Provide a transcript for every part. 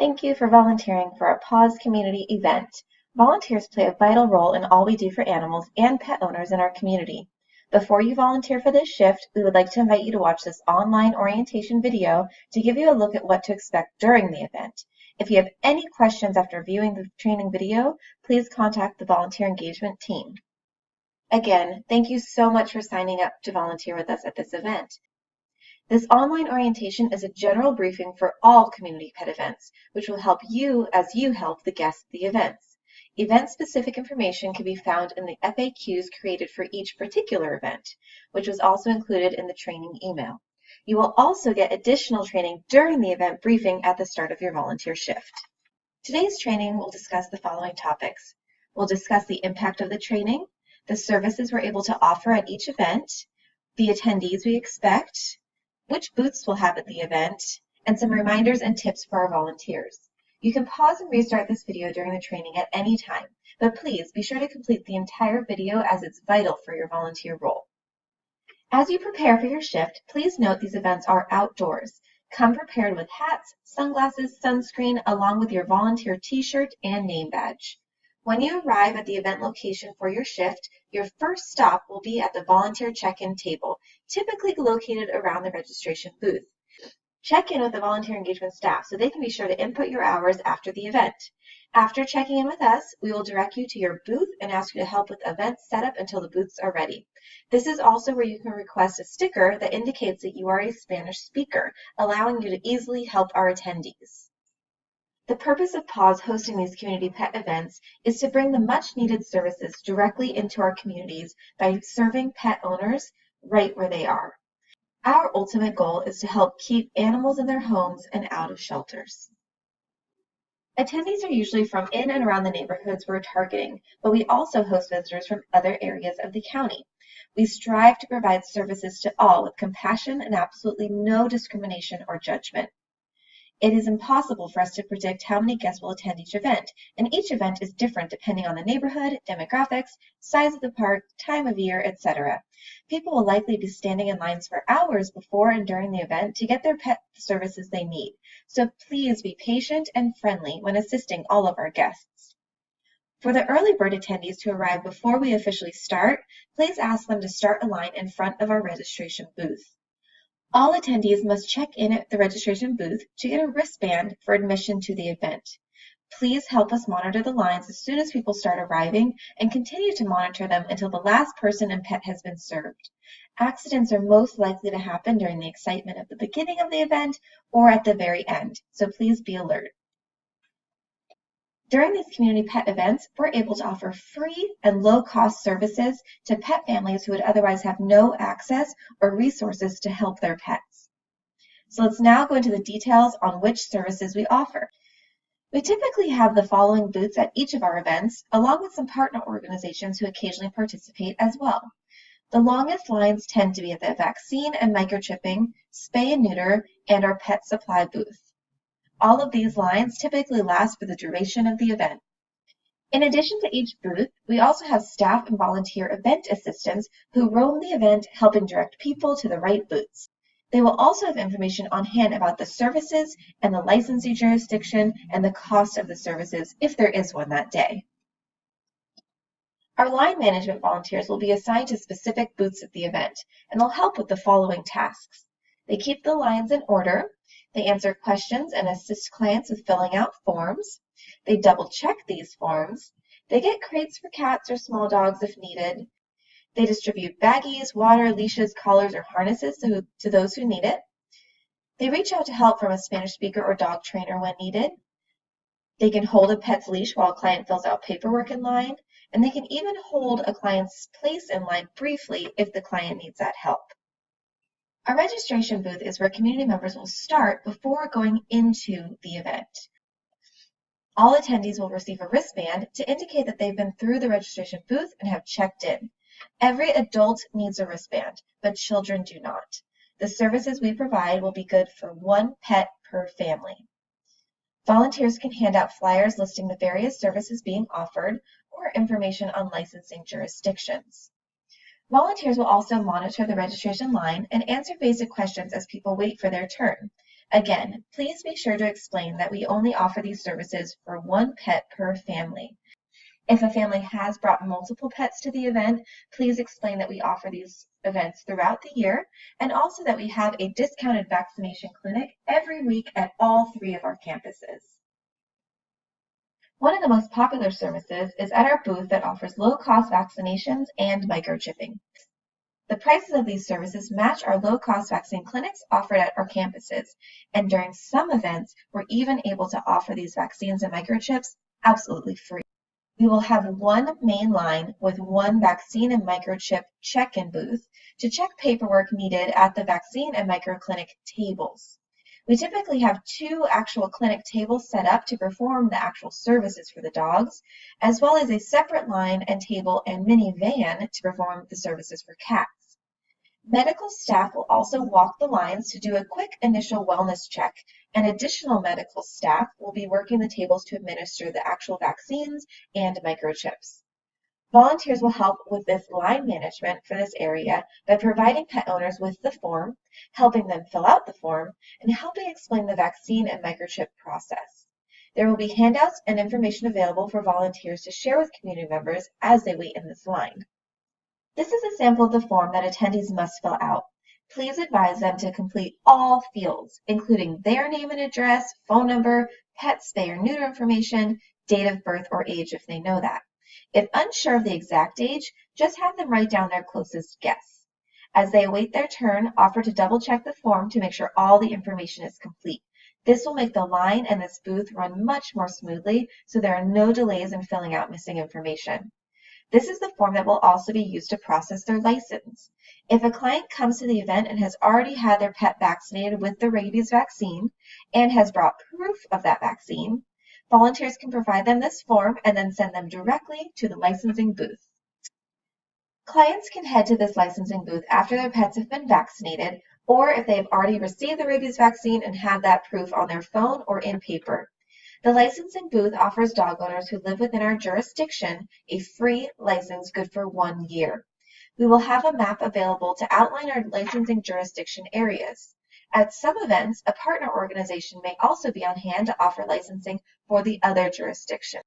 Thank you for volunteering for our PAWS community event. Volunteers play a vital role in all we do for animals and pet owners in our community. Before you volunteer for this shift, we would like to invite you to watch this online orientation video to give you a look at what to expect during the event. If you have any questions after viewing the training video, please contact the volunteer engagement team. Again, thank you so much for signing up to volunteer with us at this event. This online orientation is a general briefing for all community pet events, which will help you as you help the guests at the events. Event-specific information can be found in the FAQs created for each particular event, which was also included in the training email. You will also get additional training during the event briefing at the start of your volunteer shift. Today's training will discuss the following topics. We'll discuss the impact of the training, the services we're able to offer at each event, the attendees we expect, which booths we'll have at the event, and some reminders and tips for our volunteers. You can pause and restart this video during the training at any time, but please be sure to complete the entire video as it's vital for your volunteer role. As you prepare for your shift, please note these events are outdoors. Come prepared with hats, sunglasses, sunscreen, along with your volunteer t-shirt and name badge. When you arrive at the event location for your shift, your first stop will be at the volunteer check-in table, typically located around the registration booth. Check in with the volunteer engagement staff so they can be sure to input your hours after the event. After checking in with us, we will direct you to your booth and ask you to help with event setup until the booths are ready. This is also where you can request a sticker that indicates that you are a Spanish speaker, allowing you to easily help our attendees. The purpose of PAWS hosting these community pet events is to bring the much-needed services directly into our communities by serving pet owners right where they are. Our ultimate goal is to help keep animals in their homes and out of shelters. Attendees are usually from in and around the neighborhoods we're targeting, but we also host visitors from other areas of the county. We strive to provide services to all with compassion and absolutely no discrimination or judgment. It is impossible for us to predict how many guests will attend each event, and each event is different depending on the neighborhood, demographics, size of the park, time of year, etc. People will likely be standing in lines for hours before and during the event to get their pet services they need, so please be patient and friendly when assisting all of our guests. For the early bird attendees to arrive before we officially start, please ask them to start a line in front of our registration booth. All attendees must check in at the registration booth to get a wristband for admission to the event. Please help us monitor the lines as soon as people start arriving and continue to monitor them until the last person and pet has been served. Accidents are most likely to happen during the excitement of the beginning of the event or at the very end, so please be alert. During these community pet events, we're able to offer free and low-cost services to pet families who would otherwise have no access or resources to help their pets. So let's now go into the details on which services we offer. We typically have the following booths at each of our events, along with some partner organizations who occasionally participate as well. The longest lines tend to be at the vaccine and microchipping, spay and neuter, and our pet supply booth. All of these lines typically last for the duration of the event. In addition to each booth, we also have staff and volunteer event assistants who roam the event, helping direct people to the right booths. They will also have information on hand about the services and the licensing jurisdiction and the cost of the services if there is one that day. Our line management volunteers will be assigned to specific booths at the event, and they'll help with the following tasks. They keep the lines in order. They answer questions and assist clients with filling out forms. They double-check these forms. They get crates for cats or small dogs if needed. They distribute baggies, water, leashes, collars, or harnesses to those who need it. They reach out to help from a Spanish speaker or dog trainer when needed. They can hold a pet's leash while a client fills out paperwork in line, and they can even hold a client's place in line briefly if the client needs that help. Our registration booth is where community members will start before going into the event. All attendees will receive a wristband to indicate that they've been through the registration booth and have checked in. Every adult needs a wristband, but children do not. The services we provide will be good for one pet per family. Volunteers can hand out flyers listing the various services being offered or information on licensing jurisdictions. Volunteers will also monitor the registration line and answer basic questions as people wait for their turn. Again, please be sure to explain that we only offer these services for one pet per family. If a family has brought multiple pets to the event, please explain that we offer these events throughout the year and also that we have a discounted vaccination clinic every week at all 3 of our campuses. One of the most popular services is at our booth that offers low-cost vaccinations and microchipping. The prices of these services match our low-cost vaccine clinics offered at our campuses, and during some events, we're even able to offer these vaccines and microchips absolutely free. We will have one main line with one vaccine and microchip check-in booth to check paperwork needed at the vaccine and microclinic tables. We typically have 2 actual clinic tables set up to perform the actual services for the dogs, as well as a separate line and table and minivan to perform the services for cats. Medical staff will also walk the lines to do a quick initial wellness check, and additional medical staff will be working the tables to administer the actual vaccines and microchips. Volunteers will help with this line management for this area by providing pet owners with the form, helping them fill out the form, and helping explain the vaccine and microchip process. There will be handouts and information available for volunteers to share with community members as they wait in this line. This is a sample of the form that attendees must fill out. Please advise them to complete all fields, including their name and address, phone number, pet spay or neuter information, date of birth or age if they know that. If unsure of the exact age, just have them write down their closest guess. As they await their turn, offer to double check the form to make sure all the information is complete. This will make the line and this booth run much more smoothly, so there are no delays in filling out missing information. This is the form that will also be used to process their license. If a client comes to the event and has already had their pet vaccinated with the rabies vaccine and has brought proof of that vaccine, volunteers can provide them this form and then send them directly to the licensing booth. Clients can head to this licensing booth after their pets have been vaccinated, or if they have already received the rabies vaccine and have that proof on their phone or in paper. The licensing booth offers dog owners who live within our jurisdiction a free license good for 1 year. We will have a map available to outline our licensing jurisdiction areas. At some events, a partner organization may also be on hand to offer licensing for the other jurisdiction.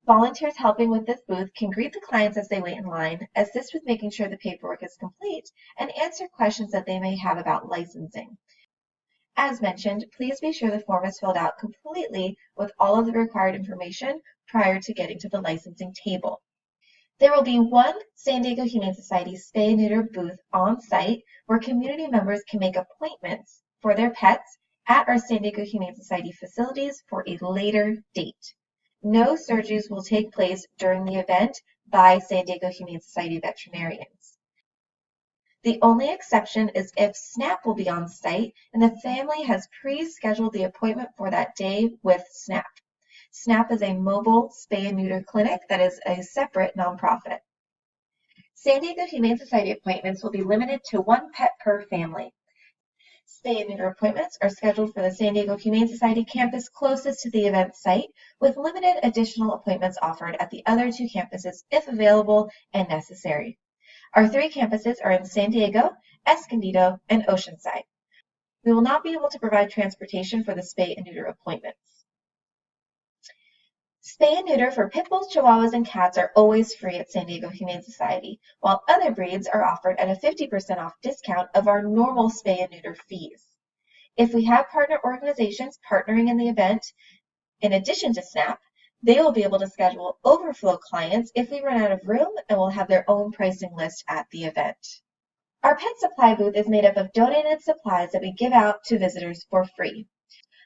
Volunteers helping with this booth can greet the clients as they wait in line, assist with making sure the paperwork is complete, and answer questions that they may have about licensing. As mentioned, please be sure the form is filled out completely with all of the required information prior to getting to the licensing table. There will be one San Diego Humane Society Spay and Neuter booth on site where community members can make appointments for their pets at our San Diego Humane Society facilities for a later date. No surgeries will take place during the event by San Diego Humane Society veterinarians. The only exception is if SNAP will be on site and the family has pre-scheduled the appointment for that day with SNAP. SNAP is a mobile spay and neuter clinic that is a separate nonprofit. San Diego Humane Society appointments will be limited to 1 pet per family. Spay and neuter appointments are scheduled for the San Diego Humane Society campus closest to the event site, with limited additional appointments offered at the other 2 campuses if available and necessary. Our 3 campuses are in San Diego, Escondido, and Oceanside. We will not be able to provide transportation for the spay and neuter appointments. Spay and neuter for pit bulls, chihuahuas, and cats are always free at San Diego Humane Society, while other breeds are offered at a 50% off discount of our normal spay and neuter fees. If we have partner organizations partnering in the event, in addition to SNAP, they will be able to schedule overflow clients if we run out of room and will have their own pricing list at the event. Our pet supply booth is made up of donated supplies that we give out to visitors for free.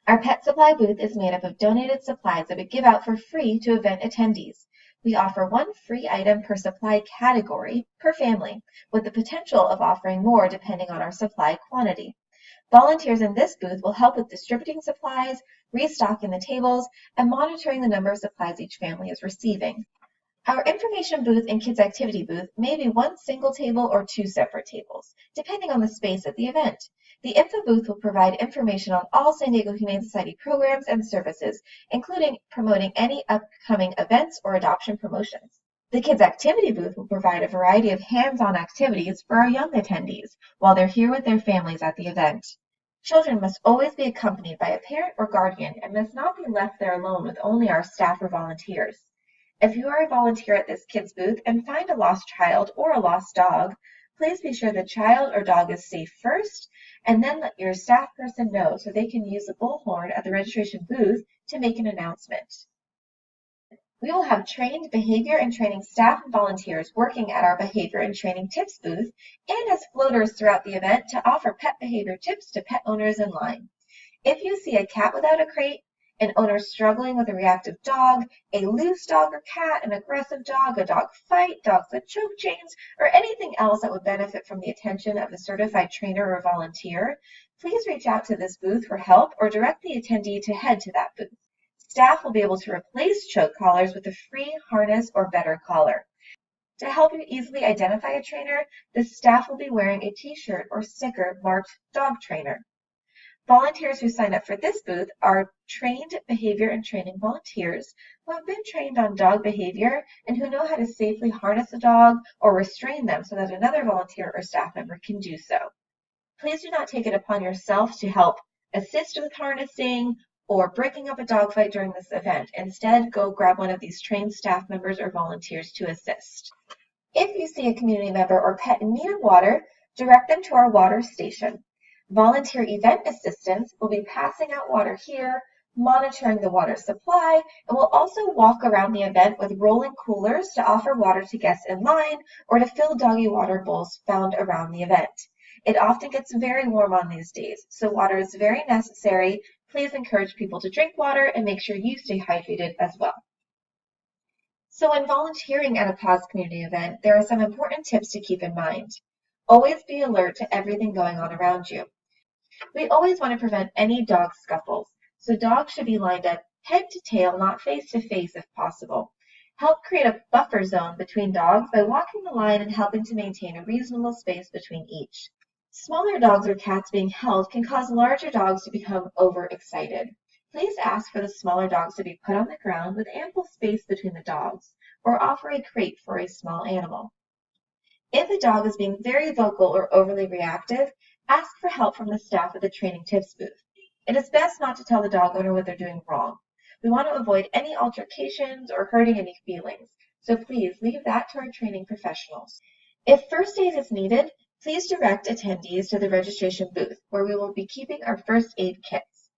Our pet supply booth is made up of donated supplies that we give out for free to event attendees. We offer 1 free item per supply category per family, with the potential of offering more depending on our supply quantity. Volunteers in this booth will help with distributing supplies, restocking the tables, and monitoring the number of supplies each family is receiving. Our information booth and kids activity booth may be 1 single table or 2 separate tables, depending on the space at the event. The info booth will provide information on all San Diego Humane Society programs and services, including promoting any upcoming events or adoption promotions. The kids activity booth will provide a variety of hands-on activities for our young attendees while they're here with their families at the event. Children must always be accompanied by a parent or guardian and must not be left there alone with only our staff or volunteers. If you are a volunteer at this kids booth and find a lost child or a lost dog, please be sure the child or dog is safe first, and then let your staff person know so they can use the bullhorn at the registration booth to make an announcement. We will have trained behavior and training staff and volunteers working at our behavior and training tips booth and as floaters throughout the event to offer pet behavior tips to pet owners in line. If you see a cat without a crate, an owner struggling with a reactive dog, a loose dog or cat, an aggressive dog, a dog fight, dogs with choke chains, or anything else that would benefit from the attention of a certified trainer or volunteer, please reach out to this booth for help or direct the attendee to head to that booth. Staff will be able to replace choke collars with a free harness or better collar. To help you easily identify a trainer, the staff will be wearing a t-shirt or sticker marked Dog Trainer. Volunteers who sign up for this booth are trained behavior and training volunteers who have been trained on dog behavior and who know how to safely harness a dog or restrain them so that another volunteer or staff member can do so. Please do not take it upon yourself to help assist with harnessing or breaking up a dog fight during this event. Instead, go grab one of these trained staff members or volunteers to assist. If you see a community member or pet in need of water, direct them to our water station. Volunteer event assistants will be passing out water here, monitoring the water supply, and will also walk around the event with rolling coolers to offer water to guests in line or to fill doggy water bowls found around the event. It often gets very warm on these days, so water is very necessary. Please encourage people to drink water and make sure you stay hydrated as well. So when volunteering at a PAWS community event, there are some important tips to keep in mind. Always be alert to everything going on around you. We always want to prevent any dog scuffles, so dogs should be lined up head to tail, not face to face if possible. Help create a buffer zone between dogs by walking the line and helping to maintain a reasonable space between each. Smaller dogs or cats being held can cause larger dogs to become overexcited. Please ask for the smaller dogs to be put on the ground with ample space between the dogs, or offer a crate for a small animal. If a dog is being very vocal or overly reactive, ask for help from the staff at the training tips booth. It is best not to tell the dog owner what they're doing wrong. We want to avoid any altercations or hurting any feelings, so please leave that to our training professionals. If first aid is needed, please direct attendees to the registration booth, where we will be keeping our first aid kits.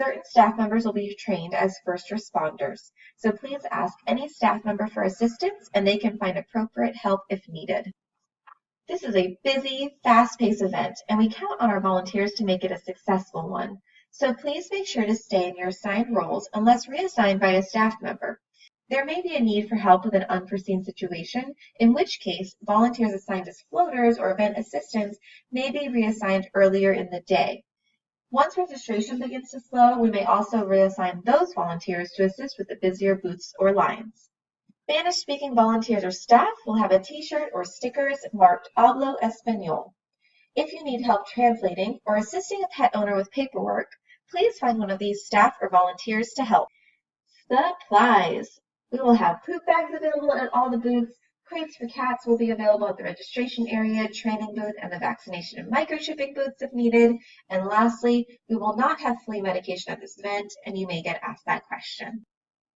Certain staff members will be trained as first responders, so please ask any staff member for assistance and they can find appropriate help if needed. This is a busy, fast-paced event, and we count on our volunteers to make it a successful one. So please make sure to stay in your assigned roles unless reassigned by a staff member. There may be a need for help with an unforeseen situation, in which case volunteers assigned as floaters or event assistants may be reassigned earlier in the day. Once registration begins to slow, we may also reassign those volunteers to assist with the busier booths or lines. Spanish-speaking volunteers or staff will have a t-shirt or stickers marked Hablo Español. If you need help translating or assisting a pet owner with paperwork, please find one of these staff or volunteers to help. Supplies. We will have poop bags available at all the booths. Crates for cats will be available at the registration area, training booth, and the vaccination and microchipping booths if needed. And lastly, we will not have flea medication at this event, and you may get asked that question.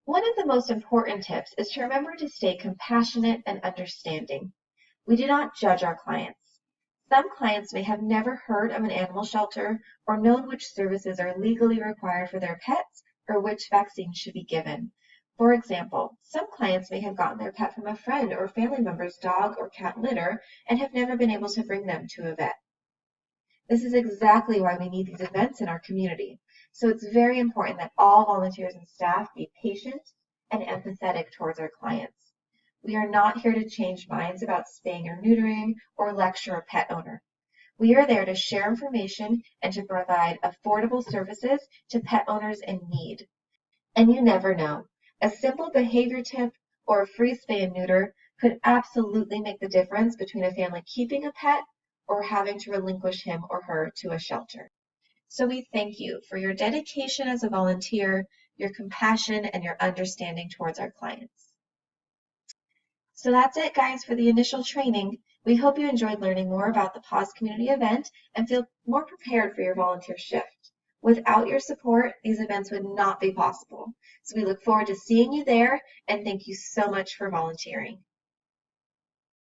One of the most important tips is to remember to stay compassionate and understanding. We do not judge our clients. Some clients may have never heard of an animal shelter or known which services are legally required for their pets or which vaccines should be given. For example, some clients may have gotten their pet from a friend or family member's dog or cat litter and have never been able to bring them to a vet. This is exactly why we need these events in our community. So it's very important that all volunteers and staff be patient and empathetic towards our clients. We are not here to change minds about spaying or neutering or lecture a pet owner. We are there to share information and to provide affordable services to pet owners in need. And you never know. A simple behavior tip or a free spay and neuter could absolutely make the difference between a family keeping a pet or having to relinquish him or her to a shelter. So we thank you for your dedication as a volunteer, your compassion, and your understanding towards our clients. So that's it, guys, for the initial training. We hope you enjoyed learning more about the PAWS community event and feel more prepared for your volunteer shift. Without your support, these events would not be possible. So we look forward to seeing you there, and thank you so much for volunteering.